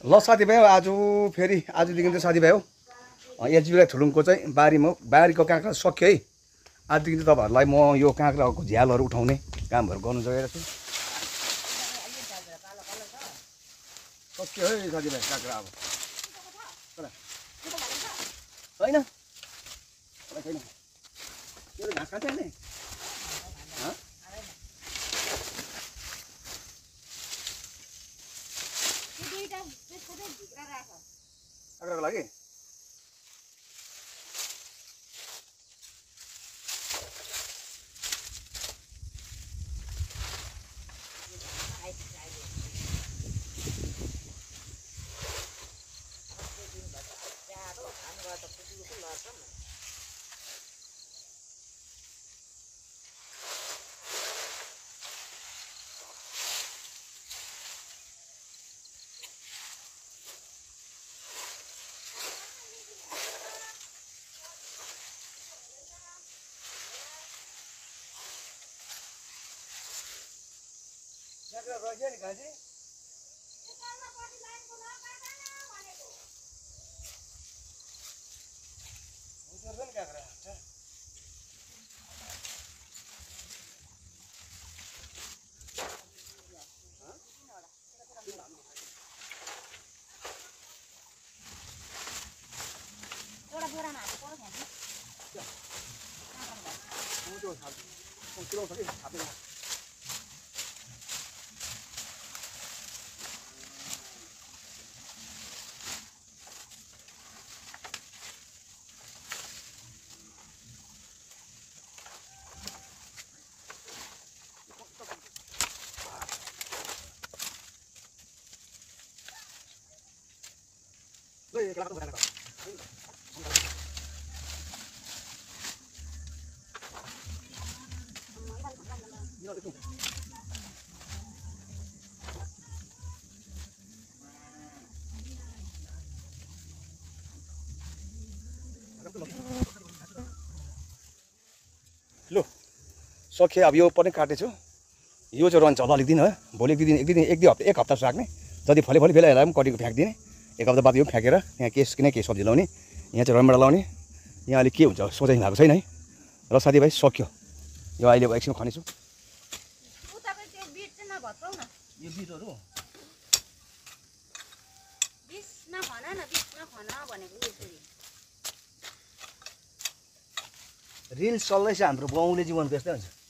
ल साथीभाइ आज फेरि आजदेखि चाहिँ साथीभाइ हो एचबीलाई थुलुङको चाहिँ बारीको काँक्रा सक्यो है। आजदेखि चाहिँ तपाईँहरूलाई म यो काँक्राको झ्यालहरू उठाउने कामहरू गर्नु गएर छु। सक्यो है साथीभाइ काँक्रा अब छैन छैन यो घाँस काट्यो नि काँक्राको लागि रह्यो नि गाजी लो सक्यो अब यो पनि काटेछु यो चाहिँ रहन्छ होला अलिक दिन है भोलि एक हप्ता राख्ने जति फले बेला यसलाई पनि कटिको फ्याँक्दिने एक हप्ता बाद यो फ्याँकेर यहाँ केही सब्जी लाउने यहाँ चाहिँ रमभेडा लाउने यहाँ अहिले के हुन्छ सोचाइ भएको छैन है र साथीभाइ सक्यो यो अहिले एकछिन खनेछु यो बिटहरु रिल्स चल्दैछ हाम्रो गाउँले जीवन त्यस्तै हुन्छ।